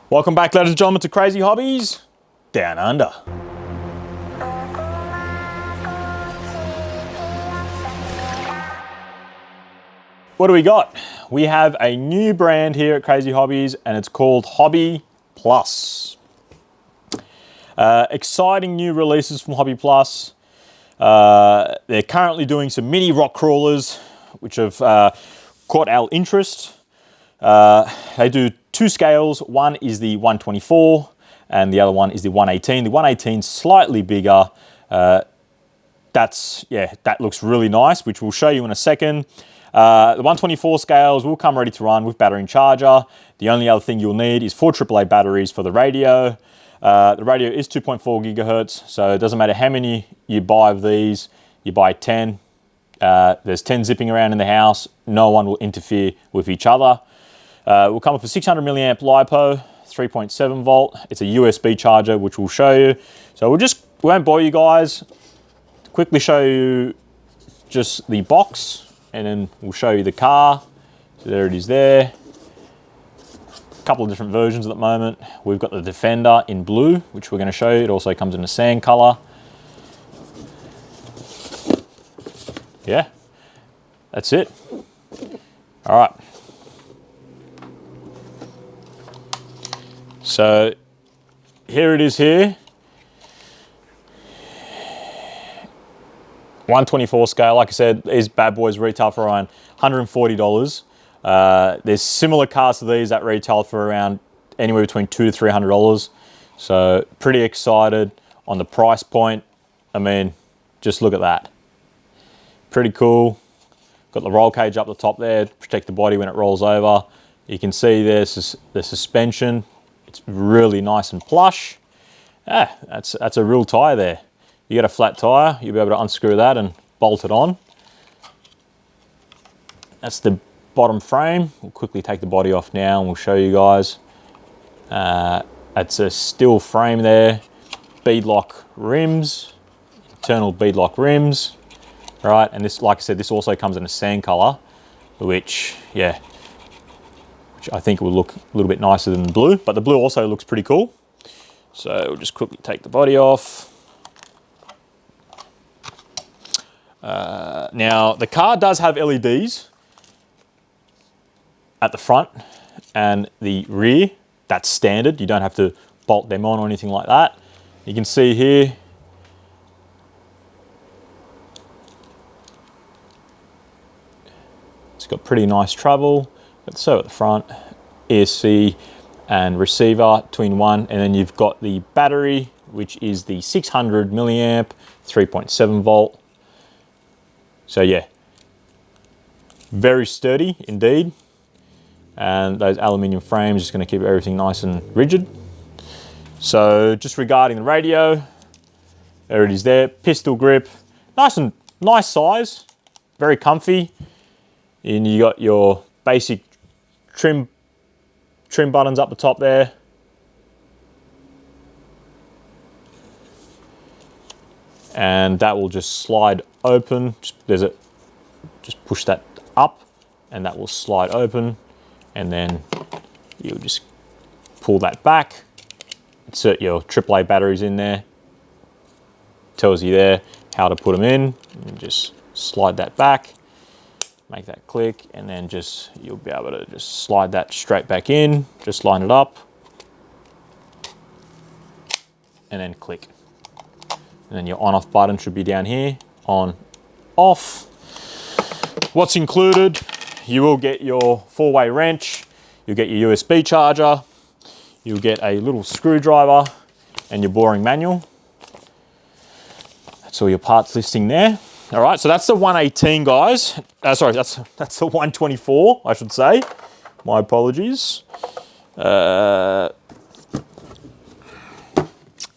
Welcome back, ladies and gentlemen, to Crazy Hobbies Down Under. What do we got? We have a new brand here at Crazy Hobbies, and it's called Hobbyplus. Exciting new releases from Hobbyplus. They're currently doing some mini rock crawlers, which have caught our interest. They do two scales. One is the 124 and the other one is the 118. The 118 is slightly bigger. That looks really nice, which we'll show you in a second. The 124 scales will come ready to run with battery and charger. The only other thing you'll need is 4 AAA batteries for the radio. The radio is 2.4 gigahertz, so it doesn't matter how many you buy of these. You buy 10. There's 10 zipping around in the house. No one will interfere with each other. Will come with a 600 milliamp LiPo, 3.7 volt. It's a USB charger, which we'll show you. So we won't bore you guys. Quickly show you just the box, and then we'll show you the car. So there it is there. A couple of different versions at the moment. We've got the Defender in blue, which we're going to show you. It also comes in a sand color. Yeah, that's it. All right. So here it is here. 124 scale, like I said, these bad boys retail for around $140. There's similar cars to these that retail for around anywhere between $200 to $300. So pretty excited on the price point. I mean, just look at that. Pretty cool. Got the roll cage up the top there to protect the body when it rolls over. You can see there's the suspension. It's really nice and plush. That's a real tire there. You get a flat tire, you'll be able to unscrew that and bolt it on. That's the bottom frame. We'll quickly take the body off now and we'll show you guys. It's a steel frame there. Beadlock rims, internal beadlock rims. Right, and this, like I said, this also comes in a sand color, which I think will look a little bit nicer than the blue, but the blue also looks pretty cool. So we'll just quickly take the body off. Now, the car does have LEDs at the front and the rear. That's standard. You don't have to bolt them on or anything like that. You can see here, it's got pretty nice travel. So at the front, ESC and receiver, between one, and then you've got the battery, which is the 600 milliamp, 3.7 volt. So yeah, very sturdy indeed. And those aluminium frames just going to keep everything nice and rigid. So just regarding the radio, there it is there, pistol grip, nice size, very comfy. And you got your basic trim buttons up the top there. And that will just slide open. Just push that up and that will slide open. And then you'll just pull that back. Insert your AAA batteries in there. Tells you there how to put them in. And just slide that back. Make that click, and then you'll be able to just slide that straight back in, just line it up, and then click. And then your on-off button should be down here, on, off. What's included? You will get your 4-way wrench, you'll get your USB charger, you'll get a little screwdriver, and your boring manual. That's all your parts listing there. All right, so that's the 118, guys. Sorry, that's the 124, I should say. My apologies. The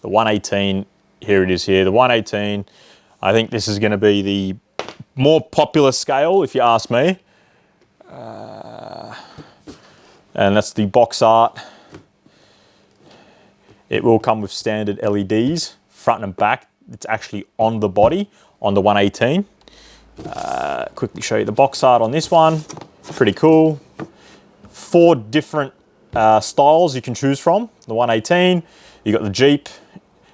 118, here it is here. The 118, I think this is going to be the more popular scale, if you ask me. And that's the box art. It will come with standard LEDs, front and back. It's actually on the body, on the 118. Quickly show you the box art on this one. Pretty cool. 4 different styles you can choose from. The 118, you got the Jeep.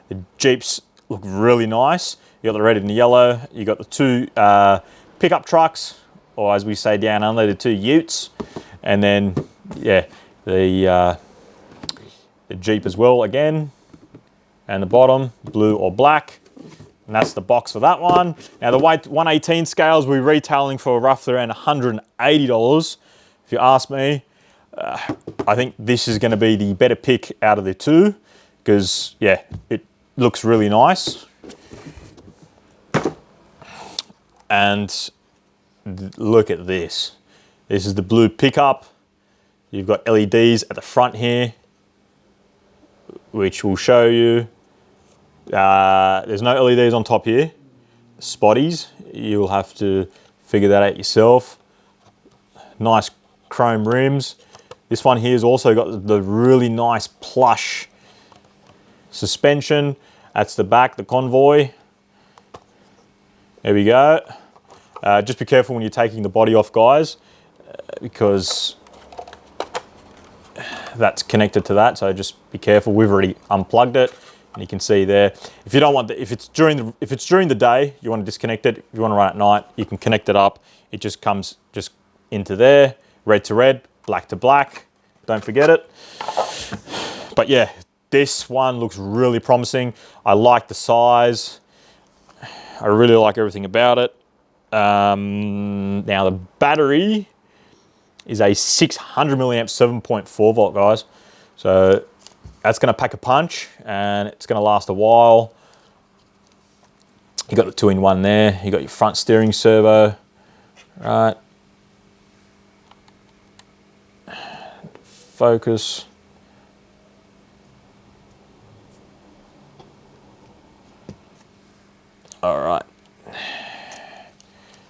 The Jeeps look really nice. You got the red and the yellow. You got the two pickup trucks, or as we say down under, the two utes. And then, yeah, the Jeep as well again. And the bottom, blue or black. And that's the box for that one. Now the 118 scales we're retailing for roughly around $180. If you ask me, I think this is going to be the better pick out of the two, because yeah, it looks really nice. And look at this. This is the blue pickup. You've got LEDs at the front here, which will show you. There's no LEDs on top here. Spotties, you'll have to figure that out yourself. Nice chrome rims. This one here has also got the really nice plush suspension. That's the back, the convoy. There we go. Just be careful when you're taking the body off, guys, because that's connected to that. So just be careful. We've already unplugged it, and you can see there. If you don't want if it's during the day, you want to disconnect it. If you want to run at night, you can connect it up. It just comes into there, red to red, black to black. Don't forget it. But yeah, this one looks really promising. I like the size. I really like everything about it. Now the battery is a 600 milliamp 7.4 volt, guys. So that's going to pack a punch, and it's going to last a while. You got the 2-in-1 there. You got your front steering servo, right? Focus. All right.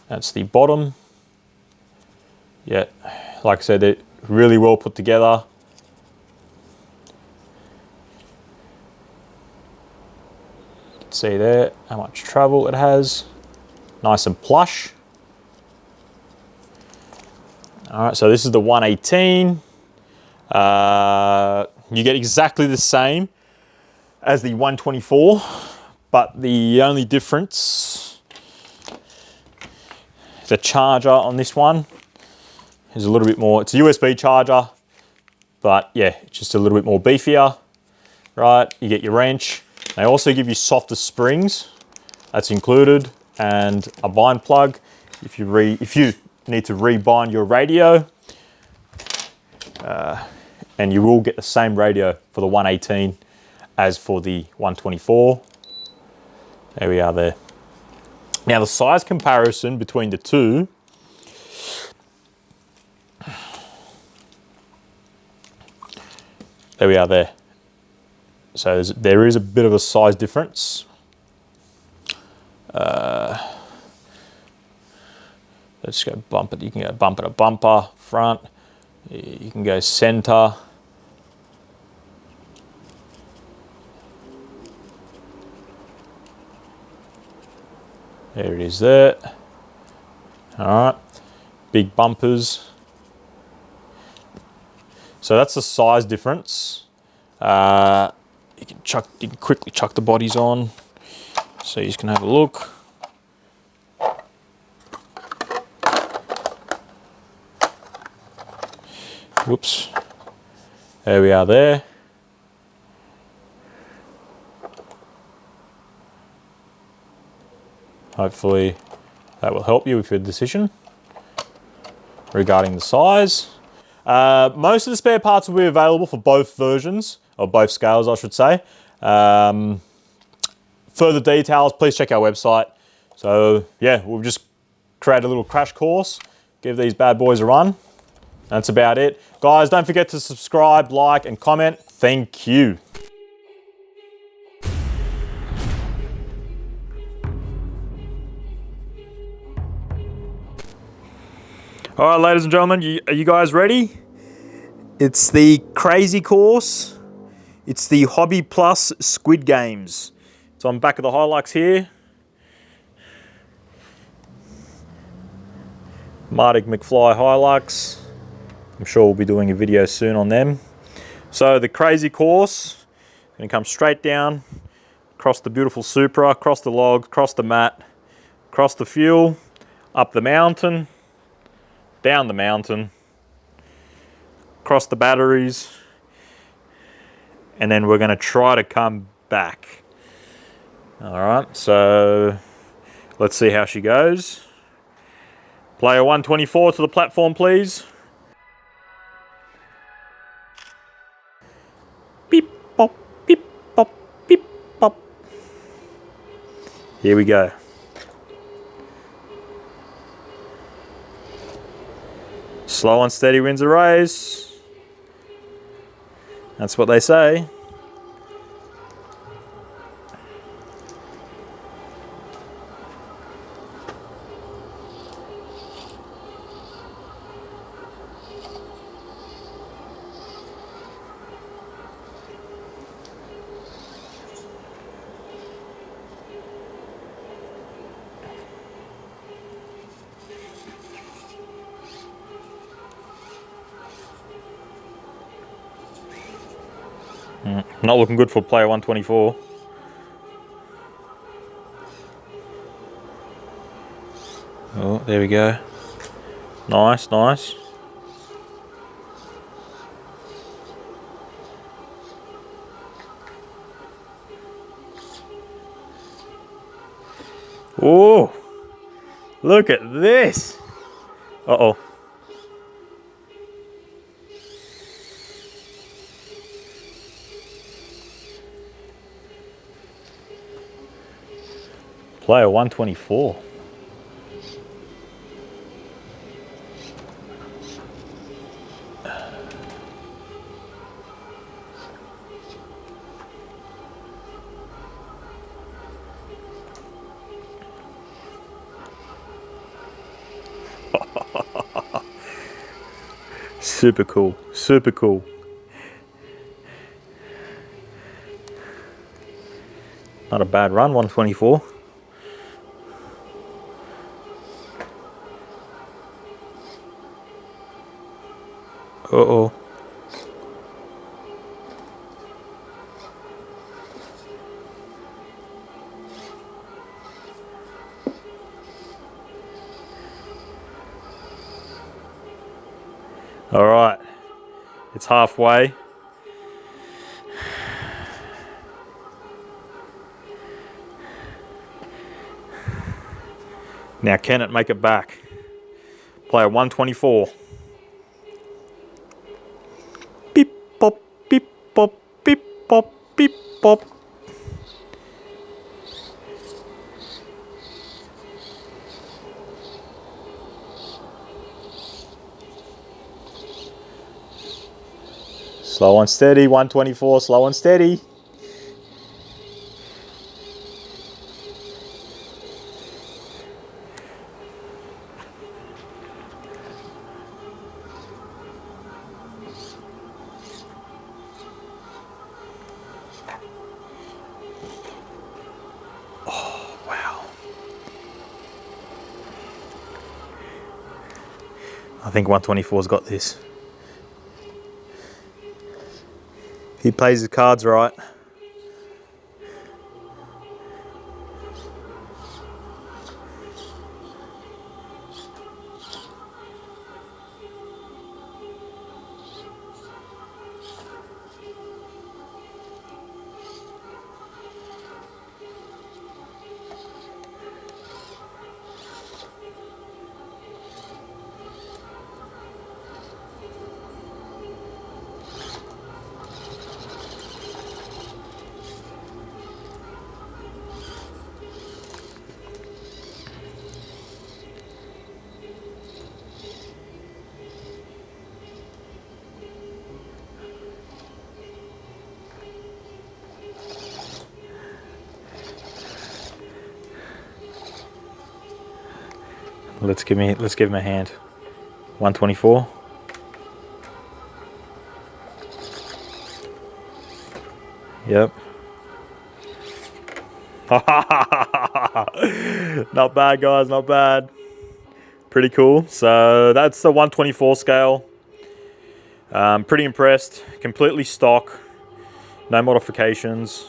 That's the bottom. Yeah, like I said, they're really well put together. You can see there how much travel it has. Nice and plush. All right, so this is the 118. You get exactly the same as the 124, but the only difference, the charger on this one is a little bit more. It's a USB charger, but yeah, it's just a little bit more beefier, right? You get your wrench. They also give you softer springs, that's included, and a bind plug if you need to rebind your radio. And you will get the same radio for the 118 as for the 124. There we are there. Now the size comparison between the two, there we are there. So there is a bit of a size difference. Let's go bumper. You can go bumper to bumper, front. You can go center. There it is there. All right, big bumpers. So that's the size difference. You can quickly chuck the bodies on. So you just can have a look. Whoops. There we are there. Hopefully that will help you with your decision regarding the size. Most of the spare parts will be available for both versions, or both scales I should say. Further details, please check our website. So yeah, we'll just create a little crash course, give these bad boys a run. That's about it. Guys, don't forget to subscribe, like, and comment. Thank you. All right, ladies and gentlemen, are you guys ready? It's the crazy course. It's the Hobbyplus Squid Games. So I'm back at the Hilux here. Martic McFly Hilux. I'm sure we'll be doing a video soon on them. So the crazy course, going to come straight down, across the beautiful Supra, across the logs, across the mat, across the fuel, up the mountain, down the mountain, across the batteries, and then we're going to try to come back. All right, so let's see how she goes. Player 124 to the platform, please. Beep, bop, beep, bop, beep, bop. Here we go. Slow and steady wins a race. That's what they say. Not looking good for player 124. Oh, there we go. Nice, nice. Oh, look at this. Uh-oh. Player 124. Super cool, super cool. Not a bad run, 124. Uh-oh. All right, it's halfway. Now, can it make it back? Player 124. Beep, bop, beep, bop, beep, bop, beep, bop. Slow and steady, 124, slow and steady. Oh, wow. I think 124's got this. He plays his cards right. Let's give him a hand. 124. Yep. Not bad, guys, not bad. Pretty cool. So that's the 124 scale. Pretty impressed. Completely stock, no modifications.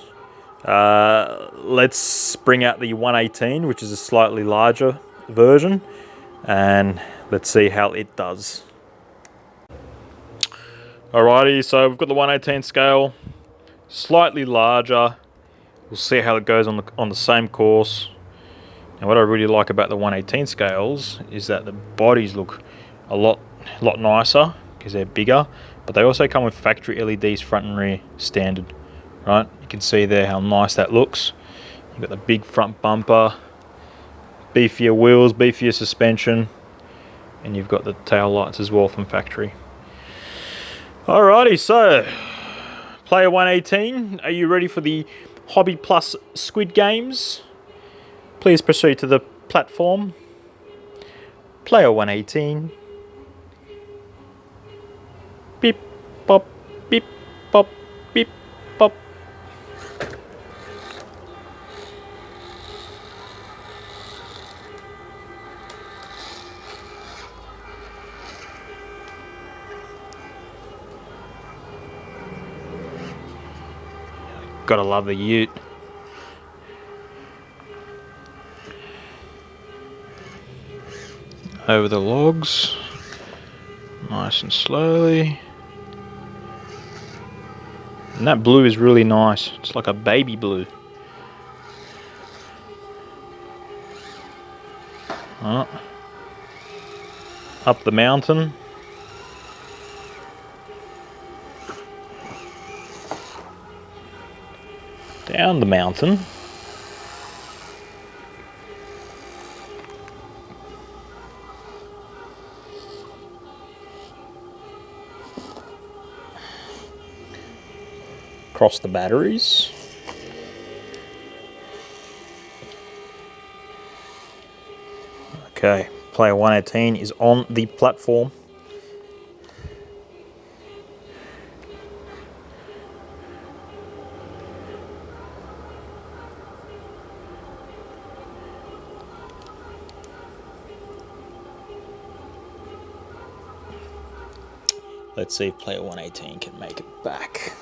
Let's bring out the 118, which is a slightly larger version, and let's see how it does. Alrighty, so we've got the 118 scale, slightly larger. We'll see how it goes on the same course. And what I really like about the 118 scales is that the bodies look a lot nicer because they're bigger, but they also come with factory LEDs front and rear standard. Right, you can see there how nice that looks. You've got the big front bumper, beefier wheels, beefier suspension, and you've got the tail lights as well from factory. Alrighty, so player 118, are you ready for the Hobbyplus Squid Games? Please proceed to the platform. Player 118. Beep, pop, beep, pop, beep, pop. Gotta love the ute. Over the logs, nice and slowly. And that blue is really nice. It's like a baby blue. Up the mountain. Down the mountain. Across the batteries. Okay, player 118 is on the platform. Let's see if player 118 can make it back.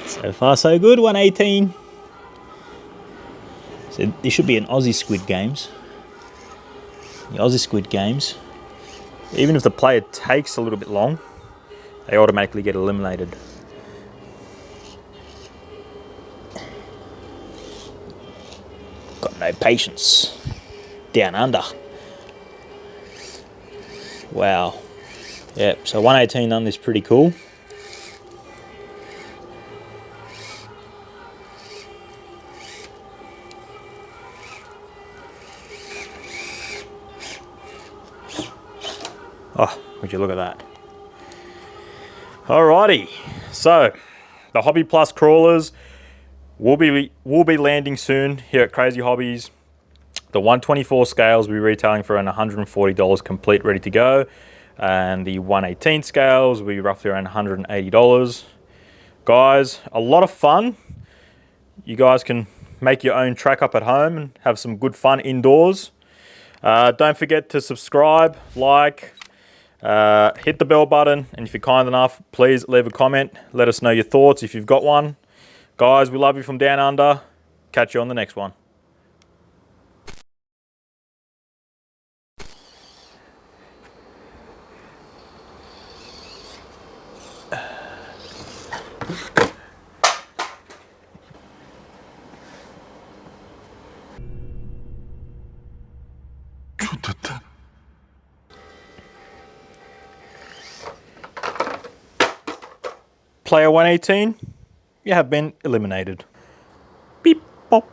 So far so good, 118. So there should be an Aussie Squid Games. The Aussie Squid Games, even if the player takes a little bit long, they automatically get eliminated. Got no patience. Down under. Wow. Yep, so 118 done this pretty cool. Oh, would you look at that? Alrighty, so the Hobbyplus crawlers will be landing soon here at Crazy Hobbies. The 124 scales will be retailing for around $140 complete, ready to go, and the 118 scales will be roughly around $180. Guys, a lot of fun. You guys can make your own track up at home and have some good fun indoors. Don't forget to subscribe, like, hit the bell button, and if you're kind enough, please leave a comment. Let us know your thoughts if you've got one. Guys, we love you from down under. Catch you on the next one. Player 118, you have been eliminated. Beep, bop.